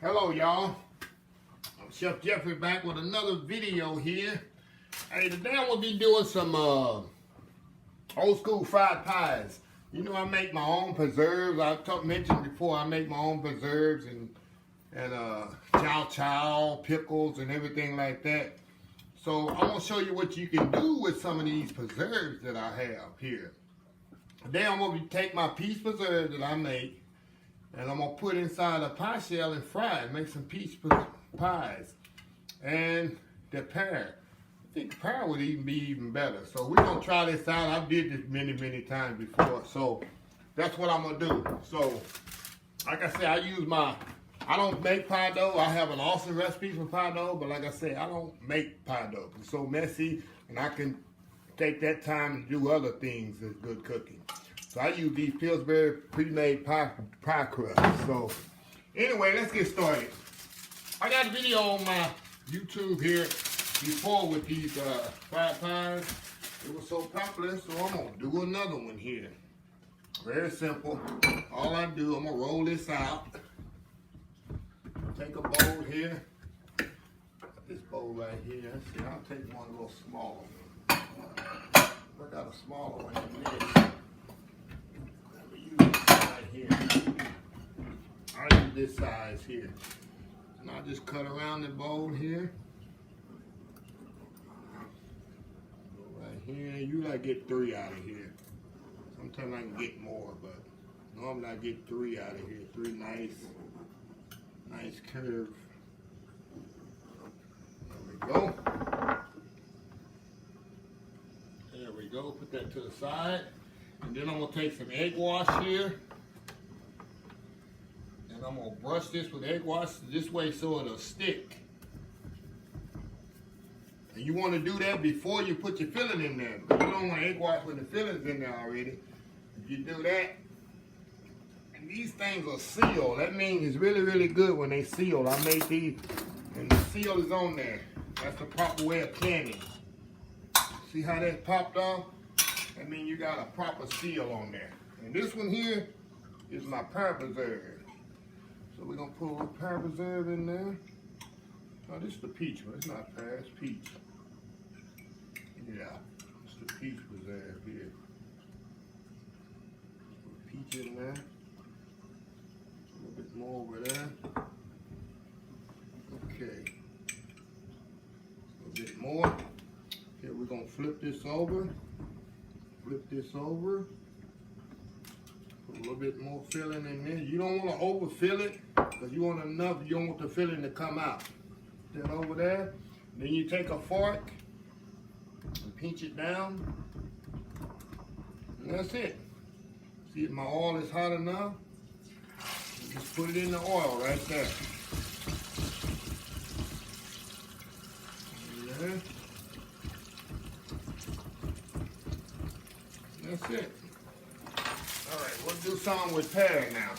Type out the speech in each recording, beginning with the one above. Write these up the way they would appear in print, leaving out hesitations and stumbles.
Hello y'all, I'm Chef Jeffrey back with another video here. Hey, today I'm going to be doing some old school fried pies. You know, I make my own preserves. I mentioned before I make my own preserves and chow, pickles and everything like that. So I'm going to show you what you can do with some of these preserves that I have here. Today I'm going to take my peach preserve that I make, and I'm going to put inside a pie shell and fry it, make some peach pies. And the pear. I think the pear would even be even better. So we're going to try this out. I've did this many times before. So that's what I'm going to do. So, like I said, I don't make pie dough. I have an awesome recipe for pie dough. But like I said, I don't make pie dough. It's so messy, and I can take that time to do other things that's good cooking. So I use these Pillsbury pre-made pie crust. So anyway, let's get started. I got a video on my YouTube here before with these fried pies. It was so popular, so I'm gonna do another one here. Very simple. All I do, I'm gonna roll this out. Take a bowl here. Got this bowl right here. Let's see, I'll take one a little smaller. I got a smaller one in this. I use this size here. And I just cut around the bowl here. Right here. Usually I get 3 out of here. Sometimes I can get more, but normally I get 3 out of here. 3 nice curve. There we go. There we go. Put that to the side. And then I'm going to take some egg wash here. And I'm going to brush this with egg wash this way so it'll stick. And you want to do that before you put your filling in there. Because you don't want egg wash when the filling's in there already. If you do that, and these things are sealed. That means it's really good when they sealed. I made these and the seal is on there. That's the proper way of canning. See how that popped off? That means you got a proper seal on there. And this one here is my pear preserve. So we're going to put a little pear preserve in there. Oh, this is the peach one. It's not pear, it's peach. Yeah, it's the peach preserve here. Put peach in there. A little bit more over there. Okay. A little bit more. Okay, we're going to flip this over. Flip this over. Put a little bit more filling in there. You don't want to overfill it because you want enough. You don't want the filling to come out. Then over there. Then you take a fork and pinch it down. And that's it. See if my oil is hot enough. Just put it in the oil right there. Yeah. That's it. All right, we'll do some with pear now.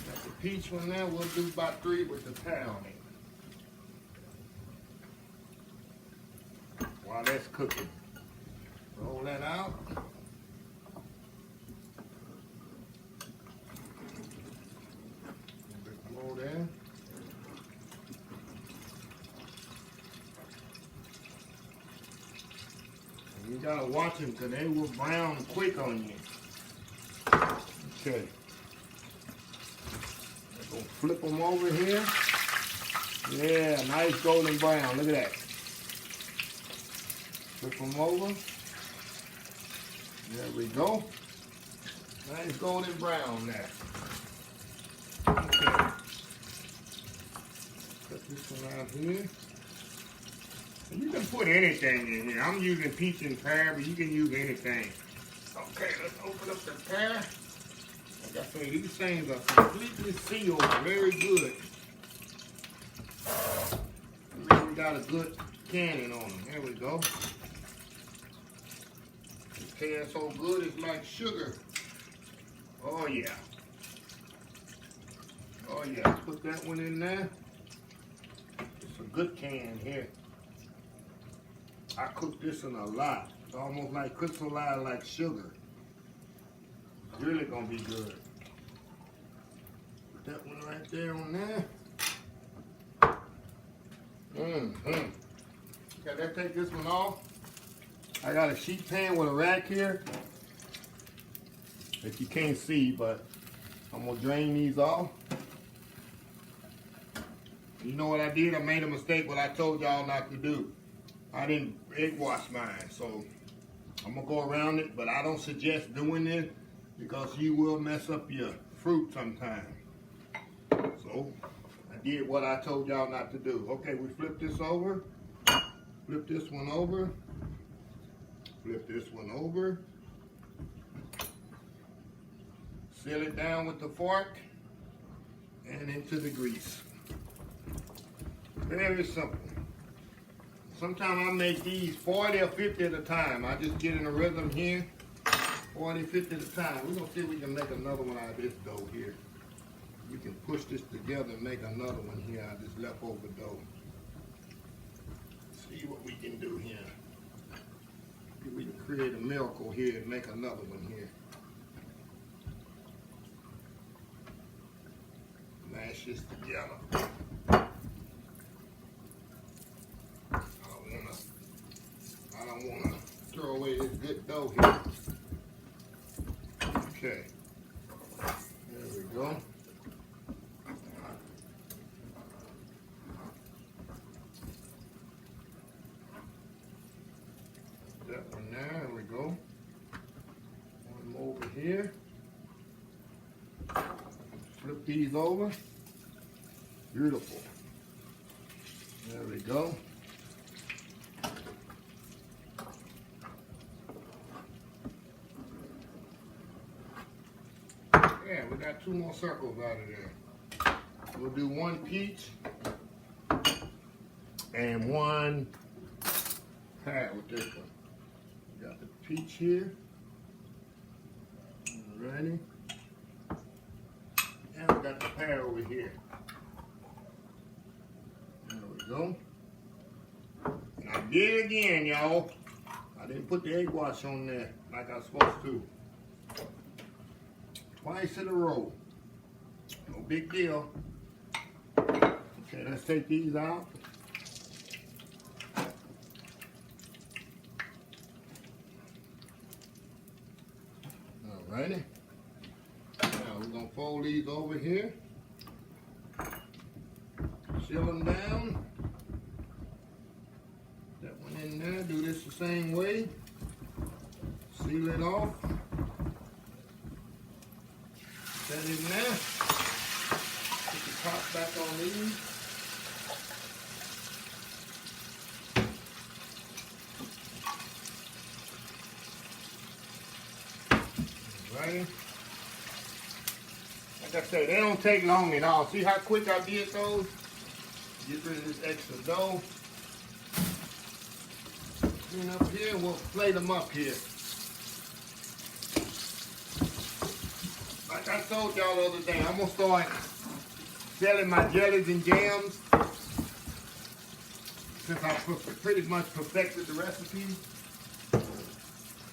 Got the peach one there. We'll do about 3 with the pear on it. While that's cooking. Roll that out. A bit more there. You gotta watch them because they will brown quick on you. Okay. I'm gonna flip them over here. Yeah, nice golden brown. Look at that. Flip them over. There we go. Nice golden brown there. Okay. Cut this one out here. You can put anything in here. I'm using peach and pear, but you can use anything. Okay, let's open up the pear. Like I say, these things are completely sealed, very good. We got a good canning on them. There we go. This pear so good, it's like sugar. Oh yeah. Oh yeah, put that one in there. It's a good can here. I cook this in a lot. It's almost like crystallized like sugar. It's really gonna be good. Put that one right there on there. Okay, let's take this one off. I got a sheet pan with a rack here that you can't see, but I'm gonna drain these off. You know what I did? I made a mistake what I told y'all not to do. I didn't egg wash mine, so I'm gonna go around it, but I don't suggest doing this because you will mess up your fruit sometime. So I did what I told y'all not to do. Okay, we flip this over, flip this one over, flip this one over, seal it down with the fork and into the grease. Very simple. Sometimes I make these 40 or 50 at a time. I just get in a rhythm here, 40, 50 at a time. We're gonna see if we can make another one out of this dough here. We can push this together and make another one here out of this leftover dough. See what we can do here. Maybe we can create a miracle here and make another one here. Mash this together. I don't want to throw away this good dough here. Okay. There we go. That one there. There we go. One more over here. Flip these over. Beautiful. There we go. Yeah, we got 2 more circles out of there. We'll do 1 peach and 1 pear with this one. We got the peach here. Alrighty. And we got the pear over here. There we go. And I did it again, y'all. I didn't put the egg wash on there like I was supposed to. Twice in a row. No big deal. Okay, let's take these out. Alrighty. Now we're going to fold these over here. Seal them down. That one in there. Do this the same way. Seal it off. Set it in there. Put the top back on these. Right. Like I said, they don't take long at all. See how quick I did those? Get rid of this extra dough. Clean up here, we'll plate them up here. Like I told y'all the other day, I'm gonna start selling my jellies and jams since I pretty much perfected the recipe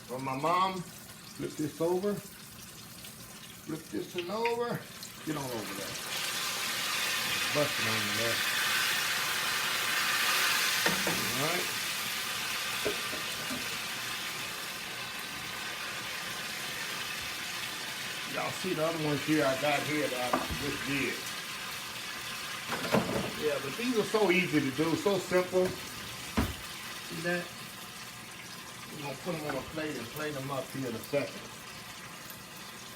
from my mom. Flip this over, flip this one over, get on over there. Busting on there. All right. Y'all see the other ones here I got here that I just did. Yeah, but these are so easy to do, so simple. See that? We're going to put them on a plate and plate them up here in a second.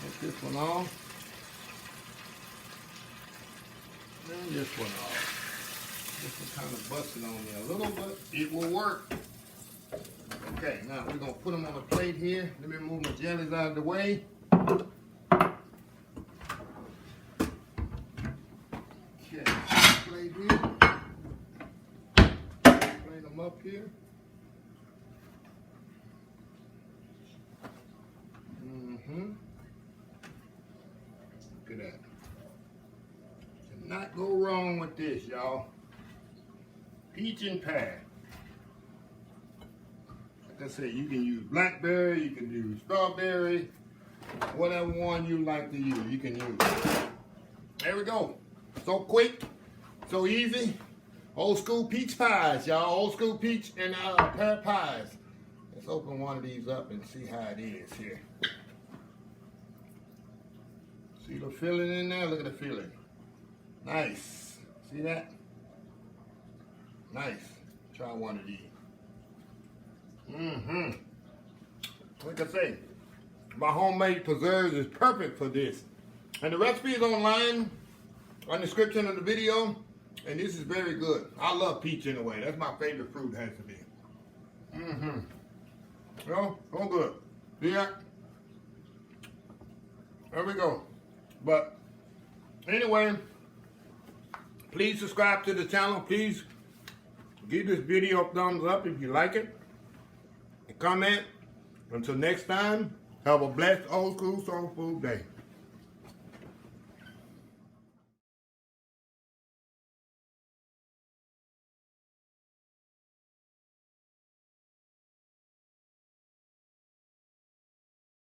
Take this one off. And this one off. This one kind of busted on there a little, but it will work. Okay, now we're going to put them on a plate here. Let me move my jellies out of the way. Okay, plate here. Plate them up here. Look at that. Cannot go wrong with this, y'all. Peach and pear. Like I said, you can use blackberry, you can use strawberry, whatever one you like to use, you can use. There we go. So quick, so easy. Old school peach pies, y'all. Old school peach and pear pies. Let's open one of these up and see how it is here. See the filling in there? Look at the filling. Nice. See that? Nice. Try one of these. Like I say, my homemade preserves is perfect for this. And the recipe is online on the description of the video. And this is very good. I love peach anyway. That's my favorite fruit, has to be. Well, all good. See that? There we go. But anyway, please subscribe to the channel. Please give this video a thumbs up if you like it. And comment. Until next time, have a blessed old school soul food day.